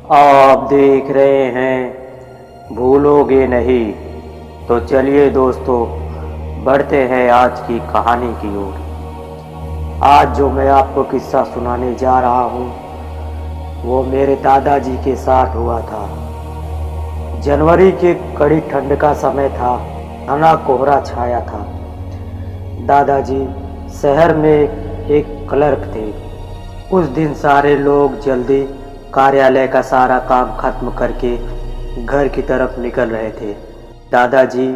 आप देख रहे हैं भूलोगे नहीं। तो चलिए दोस्तों, बढ़ते हैं आज की कहानी की ओर। आज जो मैं आपको किस्सा सुनाने जा रहा हूँ वो मेरे दादाजी के साथ हुआ था। जनवरी के कड़ी ठंड का समय था। घना कोहरा छाया था। दादाजी शहर में एक क्लर्क थे। उस दिन सारे लोग जल्दी कार्यालय का सारा काम खत्म करके घर की तरफ निकल रहे थे। दादाजी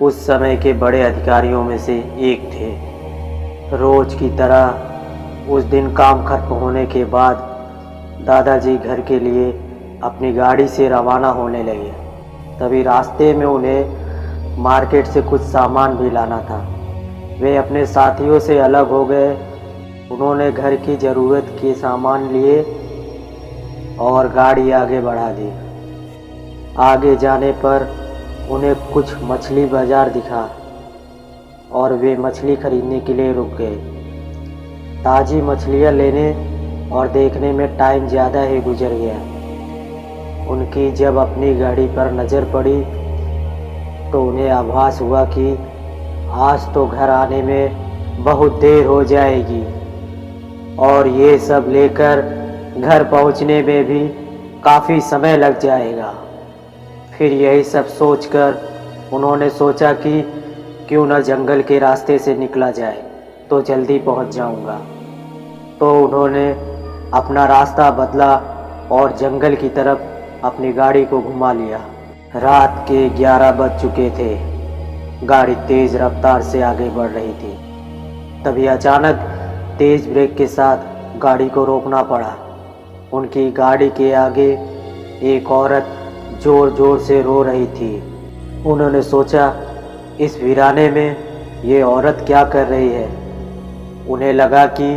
उस समय के बड़े अधिकारियों में से एक थे। रोज की तरह उस दिन काम खत्म होने के बाद दादाजी घर के लिए अपनी गाड़ी से रवाना होने लगे। तभी रास्ते में उन्हें मार्केट से कुछ सामान भी लाना था। वे अपने साथियों से अलग हो गए। उन्होंने घर की ज़रूरत के सामान लिए और गाड़ी आगे बढ़ा दी। आगे जाने पर उन्हें कुछ मछली बाजार दिखा और वे मछली खरीदने के लिए रुक गए। ताज़ी मछलियाँ लेने और देखने में टाइम ज़्यादा ही गुजर गया। उनकी जब अपनी गाड़ी पर नज़र पड़ी तो उन्हें आभास हुआ कि आज तो घर आने में बहुत देर हो जाएगी और ये सब लेकर घर पहुंचने में भी काफ़ी समय लग जाएगा। फिर यही सब सोचकर उन्होंने सोचा कि क्यों न जंगल के रास्ते से निकला जाए तो जल्दी पहुंच जाऊंगा। तो उन्होंने अपना रास्ता बदला और जंगल की तरफ अपनी गाड़ी को घुमा लिया। रात के 11 बज चुके थे। गाड़ी तेज़ रफ्तार से आगे बढ़ रही थी। तभी अचानक तेज ब्रेक के साथ गाड़ी को रोकना पड़ा। उनकी गाड़ी के आगे एक औरत ज़ोर ज़ोर से रो रही थी। उन्होंने सोचा इस वीराने में ये औरत क्या कर रही है। उन्हें लगा कि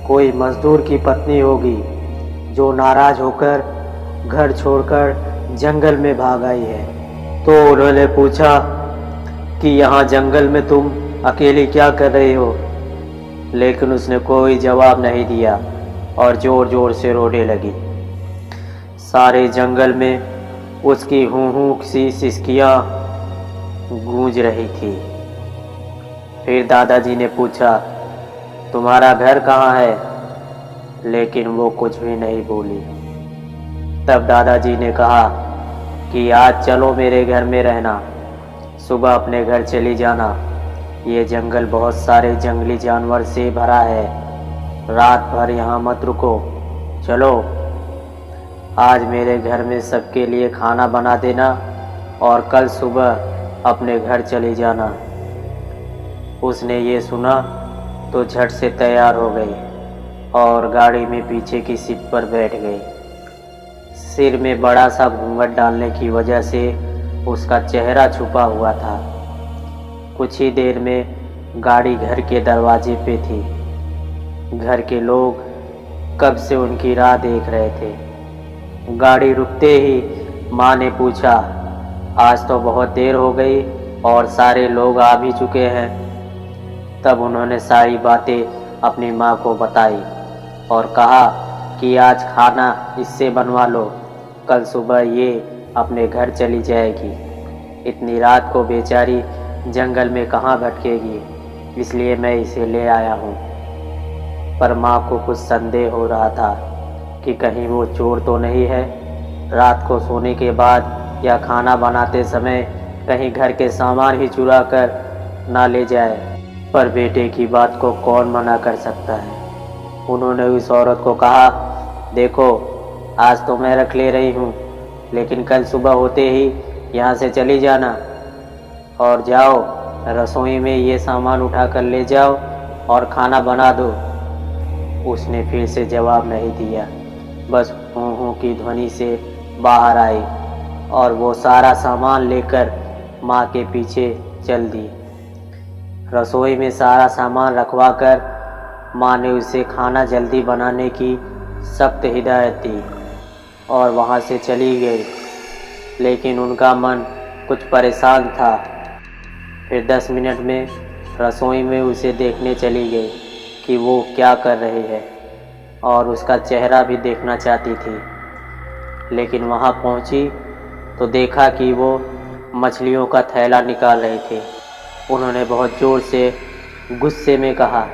कोई मजदूर की पत्नी होगी जो नाराज़ होकर घर छोड़कर जंगल में भाग आई है। तो उन्होंने पूछा कि यहाँ जंगल में तुम अकेली क्या कर रही हो। लेकिन उसने कोई जवाब नहीं दिया और ज़ोर ज़ोर से रोने लगी। सारे जंगल में उसकी हूँ हूँ सी सिसकियाँ गूंज रही थी। फिर दादाजी ने पूछा, तुम्हारा घर कहाँ है? लेकिन वो कुछ भी नहीं बोली। तब दादाजी ने कहा कि आज चलो मेरे घर में रहना, सुबह अपने घर चली जाना। ये जंगल बहुत सारे जंगली जानवर से भरा है। रात भर यहाँ मत रुको, चलो। आज मेरे घर में सबके लिए खाना बना देना और कल सुबह अपने घर चली जाना। उसने ये सुना तो झट से तैयार हो गई और गाड़ी में पीछे की सीट पर बैठ गई। सिर में बड़ा सा घूंघट डालने की वजह से उसका चेहरा छुपा हुआ था। कुछ ही देर में गाड़ी घर के दरवाजे पे थी। घर के लोग कब से उनकी राह देख रहे थे। गाड़ी रुकते ही माँ ने पूछा, आज तो बहुत देर हो गई और सारे लोग आ भी चुके हैं। तब उन्होंने सारी बातें अपनी माँ को बताई और कहा कि आज खाना इससे बनवा लो, कल सुबह ये अपने घर चली जाएगी। इतनी रात को बेचारी जंगल में कहाँ भटकेगी, इसलिए मैं इसे ले आया हूँ। पर माँ को कुछ संदेह हो रहा था कि कहीं वो चोर तो नहीं है। रात को सोने के बाद या खाना बनाते समय कहीं घर के सामान ही चुरा कर ना ले जाए। पर बेटे की बात को कौन मना कर सकता है। उन्होंने उस औरत को कहा, देखो आज तो मैं रख ले रही हूँ, लेकिन कल सुबह होते ही यहाँ से चली जाना और जाओ रसोई में ये सामान उठा कर ले जाओ और खाना बना दो। उसने फिर से जवाब नहीं दिया, बस हूँ हूँ की ध्वनि से बाहर आई और वो सारा सामान लेकर माँ के पीछे चल दी। रसोई में सारा सामान रखवा कर माँ ने उसे खाना जल्दी बनाने की सख्त हिदायत दी और वहाँ से चली गई। लेकिन उनका मन कुछ परेशान था। फिर 10 मिनट में रसोई में उसे देखने चली गई कि वो क्या कर रही है और उसका चेहरा भी देखना चाहती थी। लेकिन वहाँ पहुँची तो देखा कि वो मछलियों का थैला निकाल रहे थे। उन्होंने बहुत ज़ोर से गुस्से में कहा,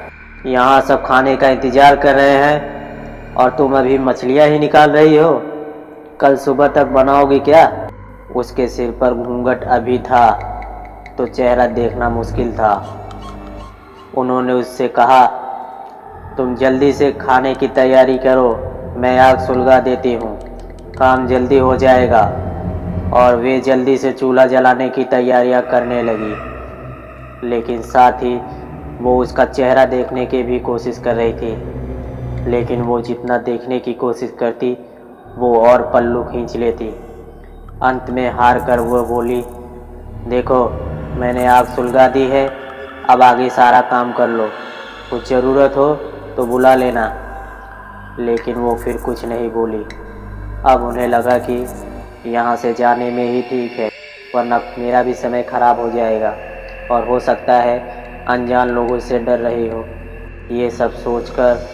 यहाँ सब खाने का इंतज़ार कर रहे हैं और तुम अभी मछलियाँ ही निकाल रही हो, कल सुबह तक बनाओगी क्या? उसके सिर पर घूंघट अभी था तो चेहरा देखना मुश्किल था। उन्होंने उससे कहा, तुम जल्दी से खाने की तैयारी करो, मैं आग सुलगा देती हूँ, काम जल्दी हो जाएगा। और वे जल्दी से चूल्हा जलाने की तैयारियां करने लगी, लेकिन साथ ही वो उसका चेहरा देखने की भी कोशिश कर रही थी। लेकिन वो जितना देखने की कोशिश करती वो और पल्लू खींच लेती। अंत में हार कर वो बोली, देखो मैंने आग सुलगा दी है, अब आगे सारा काम कर लो, कुछ ज़रूरत हो तो बुला लेना। लेकिन वो फिर कुछ नहीं बोली। अब उन्हें लगा कि यहाँ से जाने में ही ठीक है, वरना मेरा भी समय खराब हो जाएगा और हो सकता है अनजान लोगों से डर रही हो। ये सब सोचकर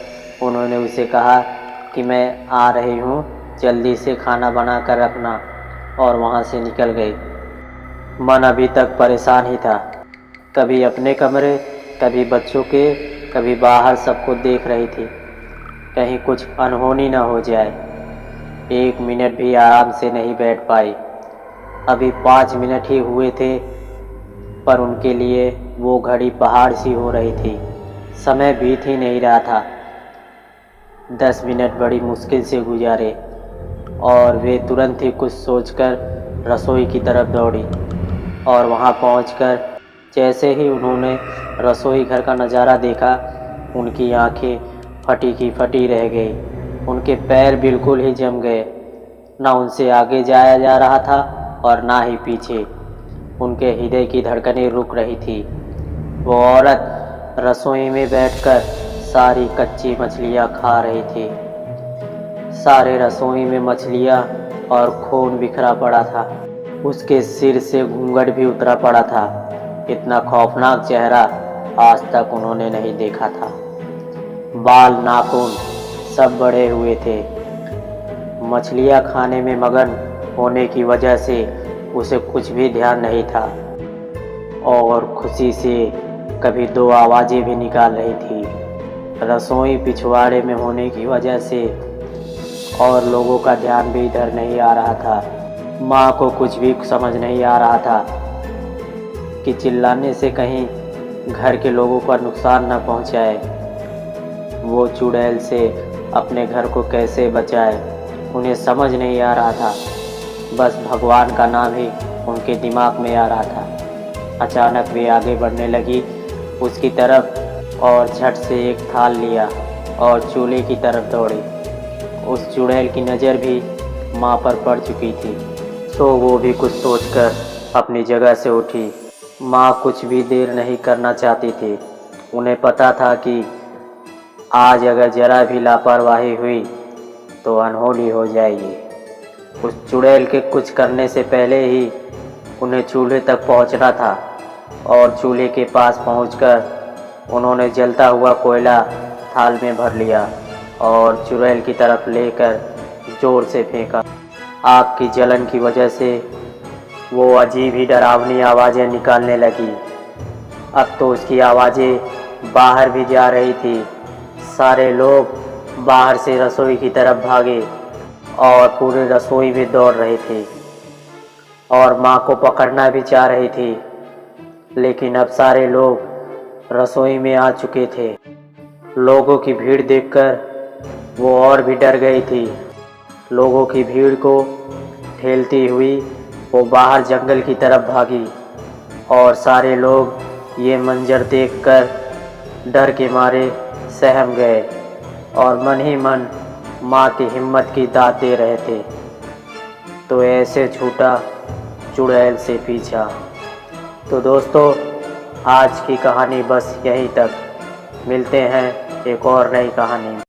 उन्होंने उसे कहा कि मैं आ रही हूँ, जल्दी से खाना बना कर रखना, और वहाँ से निकल गई। मन अभी तक परेशान ही था, कभी अपने कमरे, कभी बच्चों के, कभी बाहर सबको देख रही थी, कहीं कुछ अनहोनी न हो जाए। 1 मिनट भी आराम से नहीं बैठ पाई। अभी 5 मिनट ही हुए थे, पर उनके लिए वो घड़ी पहाड़ सी हो रही थी। समय बीत ही नहीं रहा था। 10 मिनट बड़ी मुश्किल से गुजारे और वे तुरंत ही कुछ सोचकर रसोई की तरफ दौड़ी। और वहाँ पहुंचकर जैसे ही उन्होंने रसोई घर का नज़ारा देखा, उनकी आंखें फटी की फटी रह गई। उनके पैर बिल्कुल ही जम गए, ना उनसे आगे जाया जा रहा था और ना ही पीछे। उनके हृदय की धड़कनें रुक रही थी। वो औरत रसोई में बैठकर सारी कच्ची मछलियाँ खा रही थी। सारे रसोई में मछलियाँ और खून बिखरा पड़ा था। उसके सिर से घूंघट भी उतरा पड़ा था। इतना खौफनाक चेहरा आज तक उन्होंने नहीं देखा था। बाल, नाखून सब बड़े हुए थे। मछलियाँ खाने में मगन होने की वजह से उसे कुछ भी ध्यान नहीं था और खुशी से कभी 2 आवाज़ें भी निकाल रही थी। रसोई पिछवाड़े में होने की वजह से और लोगों का ध्यान भी इधर नहीं आ रहा था। माँ को कुछ भी समझ नहीं आ रहा था कि चिल्लाने से कहीं घर के लोगों का नुकसान न पहुँचाए। वो चुड़ैल से अपने घर को कैसे बचाए, उन्हें समझ नहीं आ रहा था। बस भगवान का नाम ही उनके दिमाग में आ रहा था। अचानक वे आगे बढ़ने लगी उसकी तरफ और झट से एक थाल लिया और चूल्हे की तरफ दौड़ी। उस चुड़ैल की नज़र भी माँ पर पड़ चुकी थी, तो वो भी कुछ सोचकर अपनी जगह से उठी। माँ कुछ भी देर नहीं करना चाहती थी। उन्हें पता था कि आज अगर जरा भी लापरवाही हुई तो अनहोनी हो जाएगी। उस चुड़ैल के कुछ करने से पहले ही उन्हें चूल्हे तक पहुंचना था और चूल्हे के पास पहुंचकर उन्होंने जलता हुआ कोयला थाल में भर लिया और चुड़ैल की तरफ लेकर जोर से फेंका। आग की जलन की वजह से वो अजीब ही डरावनी आवाज़ें निकालने लगी। अब तो उसकी आवाज़ें बाहर भी जा रही थी। सारे लोग बाहर से रसोई की तरफ भागे और पूरे रसोई में दौड़ रहे थे और माँ को पकड़ना भी चाह रही थी। लेकिन अब सारे लोग रसोई में आ चुके थे। लोगों की भीड़ देखकर वो और भी डर गई थी। लोगों की भीड़ को ठेलती हुई वो बाहर जंगल की तरफ भागी और सारे लोग ये मंजर देखकर डर के मारे सहम गए और मन ही मन माँ की हिम्मत की दाद दे रहे थे। तो ऐसे छूटा चुड़ैल से पीछा। तो दोस्तों, आज की कहानी बस यहीं तक। मिलते हैं एक और नई कहानी में।